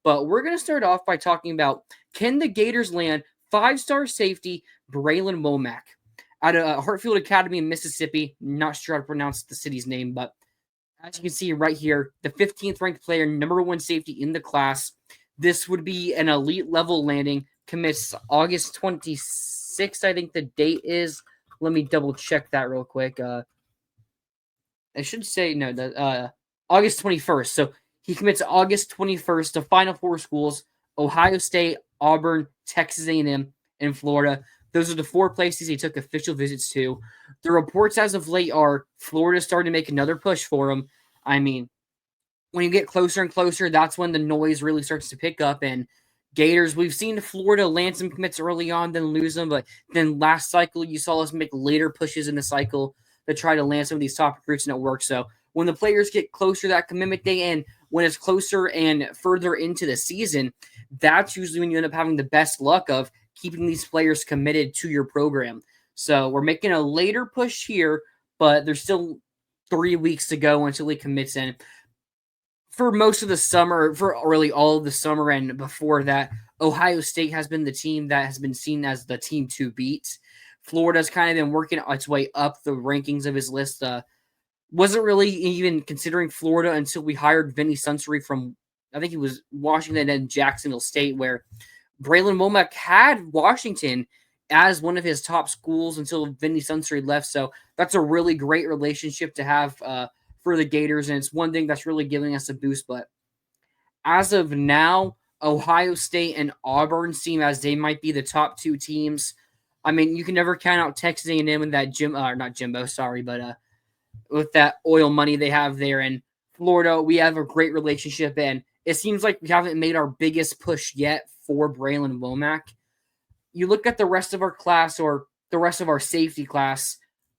But we're going to start off by talking about, can the Gators land 5-star safety Bralan Womack out of Hartfield Academy in Mississippi? Not sure how to pronounce the city's name, but as you can see right here, the 15th ranked player, number 1 safety in the class. This would be an elite level landing. Commits August 26th, I think the date is. Let me double check that real quick. I should say no, August 21st. So he commits August 21st to Final Four schools: Ohio State, Auburn, Texas A&M, and Florida. Those are the 4 places he took official visits to. The reports as of late are Florida starting to make another push for him. I mean, when you get closer and closer, that's when the noise really starts to pick up. And Gators, we've seen Florida land some commits early on, then lose them. But then last cycle, you saw us make later pushes in the cycle to try to land some of these top recruits, and it works. So when the players get closer to that commitment day, and when it's closer and further into the season, that's usually when you end up having the best luck of keeping these players committed to your program. So we're making a later push here, but there's still 3 weeks to go until he commits in. For most of the summer, for really all of the summer and before that, Ohio State has been the team that has been seen as the team to beat. Florida's kind of been working its way up the rankings of his list. Wasn't really even considering Florida until we hired Vinny Suntory from, I think he was Washington and Jacksonville State, where Bralan Womack had Washington as one of his top schools until Vinny Suntory left. So that's a really great relationship to have for the Gators, and it's one thing that's really giving us a boost. But as of now, Ohio State and Auburn seem as they might be the top 2 teams. I mean, you can never count out Texas A&M and that not Jimbo, sorry, but with that oil money they have there. In Florida, we have a great relationship, and it seems like we haven't made our biggest push yet for Bralan Womack. You look at the rest of our class, or the rest of our safety class,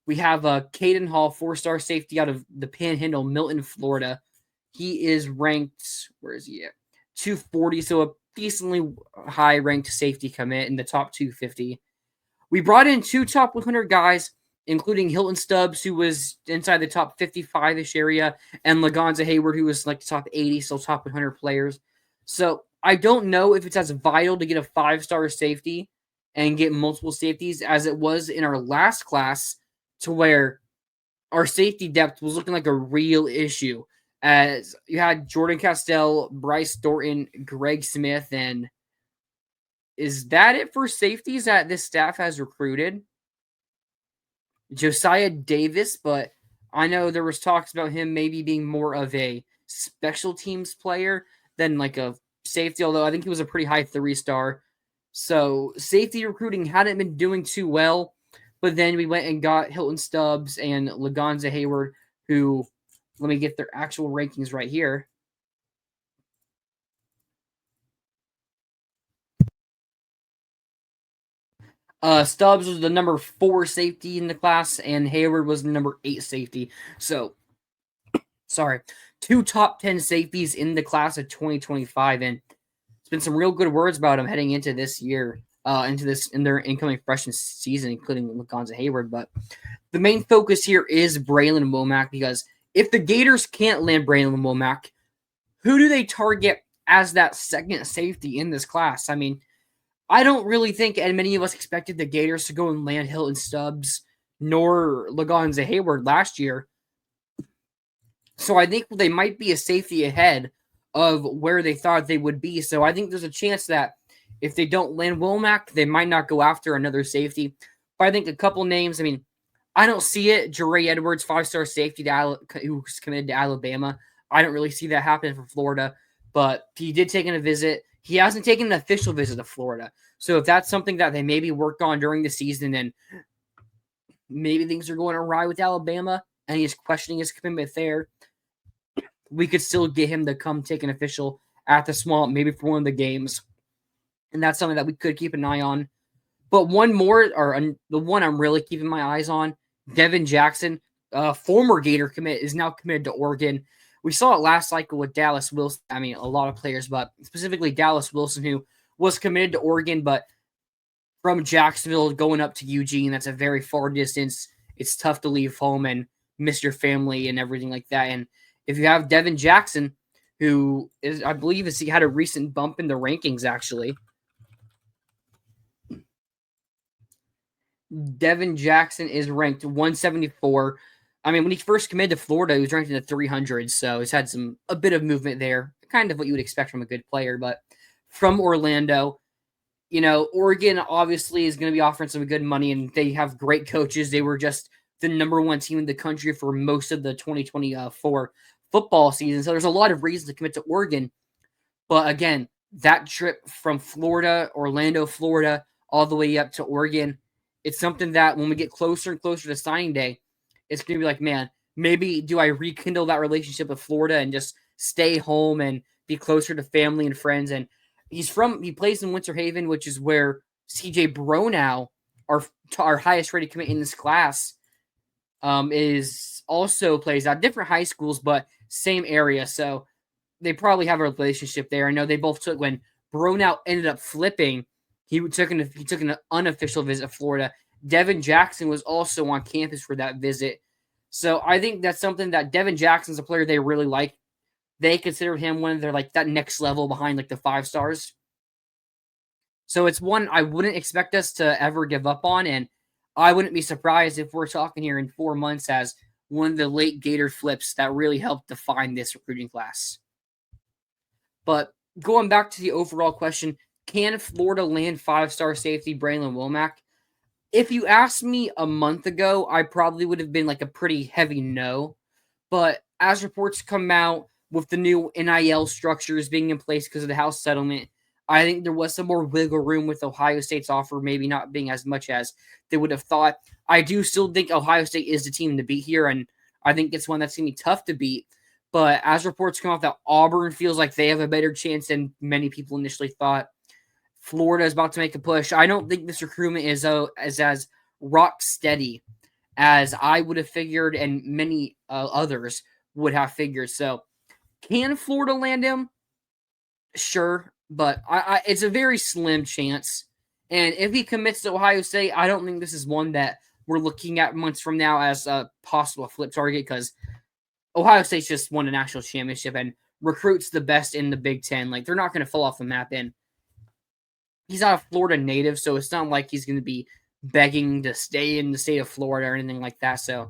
we have Caden Hall, 4-star safety out of the Panhandle, Milton, Florida. He is ranked, where is he at? 240, so a decently high-ranked safety commit in the top 250. We brought in 2 top 100 guys, including Hilton Stubbs, who was inside the top 55-ish area, and Lagonza Hayward, who was like top 80, so top 100 players. So I don't know if it's as vital to get a 5-star safety and get multiple safeties as it was in our last class, to where our safety depth was looking like a real issue, as you had Jordan Castell, Bryce Thornton, Greg Smith, and is that it for safeties that this staff has recruited? Josiah Davis, but I know there was talks about him maybe being more of a special teams player than like a safety, although I think he was a pretty high 3-star. So safety recruiting hadn't been doing too well, but then we went and got Hilton Stubbs and Lagonza Hayward, who, let me get their actual rankings right here. Stubbs was the number 4 safety in the class, and Hayward was the number 8 safety. So, 2 top 10 safeties in the class of 2025, and it's been some real good words about him heading into this year, in their incoming freshman season, including Lagonza Hayward. But the main focus here is Bralan Womack, because if the Gators can't land Bralan Womack, who do they target as that second safety in this class? I mean, I don't really think many of us expected the Gators to go and land Hilton Stubbs nor Lagonza Hayward last year. So I think they might be a safety ahead of where they thought they would be. So I think there's a chance that if they don't land Womack, they might not go after another safety. But I think a couple names, I mean, I don't see it. Jeray Edwards, 5-star safety who's committed to Alabama. I don't really see that happening for Florida. But he did take a visit. He hasn't taken an official visit to Florida. So if that's something that they maybe worked on during the season, and maybe things are going awry with Alabama and he's questioning his commitment there, we could still get him to come take an official at the Swamp, maybe for one of the games. And that's something that we could keep an eye on. But one more, or the one I'm really keeping my eyes on, Devin Jackson, former Gator commit, is now committed to Oregon. We saw it last cycle with Dallas Wilson. I mean, a lot of players, but specifically Dallas Wilson, who was committed to Oregon, but from Jacksonville going up to Eugene, that's a very far distance. It's tough to leave home and miss your family and everything like that. And if you have Devin Jackson, who is, I believe, he had a recent bump in the rankings, actually. Devin Jackson is ranked 174. I mean, when he first committed to Florida, he was ranked in the 300s, so he's had a bit of movement there, kind of what you would expect from a good player. But from Orlando, Oregon obviously is going to be offering some good money, and they have great coaches. They were just the number one team in the country for most of the 2024 football season, so there's a lot of reasons to commit to Oregon. But again, that trip from Orlando, Florida, all the way up to Oregon, it's something that when we get closer and closer to signing day, it's going to be like, man, maybe do I rekindle that relationship with Florida and just stay home and be closer to family and friends? And he plays in Winter Haven, which is where CJ Bronow, our highest rated commit in this class, is also plays at different high schools, but same area. So they probably have a relationship there. I know they both took when Bronow ended up flipping. He took an unofficial visit to Florida. Devin Jackson was also on campus for that visit. So I think that's something that Devin Jackson's a player they really like. They consider him one of their like that next level behind like the 5 stars. So it's one I wouldn't expect us to ever give up on, and I wouldn't be surprised if we're talking here in 4 months as one of the late Gator flips that really helped define this recruiting class. But going back to the overall question, can Florida land 5-star safety Bralan Womack? If you asked me a month ago, I probably would have been like a pretty heavy no. But as reports come out with the new NIL structures being in place because of the House settlement, I think there was some more wiggle room with Ohio State's offer, maybe not being as much as they would have thought. I do still think Ohio State is the team to beat here, and I think it's one that's going to be tough to beat. But as reports come out that Auburn feels like they have a better chance than many people initially thought, Florida is about to make a push. I don't think this recruitment is as rock steady as I would have figured and many others would have figured. So can Florida land him? Sure, but it's a very slim chance. And if he commits to Ohio State, I don't think this is one that we're looking at months from now as a possible flip target because Ohio State's just won a national championship and recruits the best in the Big Ten. Like, they're not going to fall off the map. And he's not a Florida native, so it's not like he's going to be begging to stay in the state of Florida or anything like that. So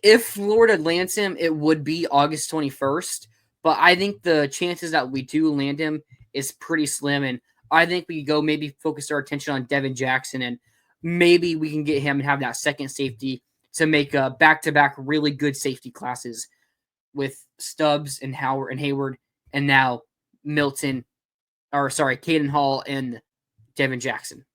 if Florida lands him, it would be August 21st. But I think the chances that we do land him is pretty slim. And I think we go maybe focus our attention on Devin Jackson and maybe we can get him and have that second safety to make a back-to-back really good safety classes with Stubbs and Howard and Hayward and now Caden Hall and Devin Jackson.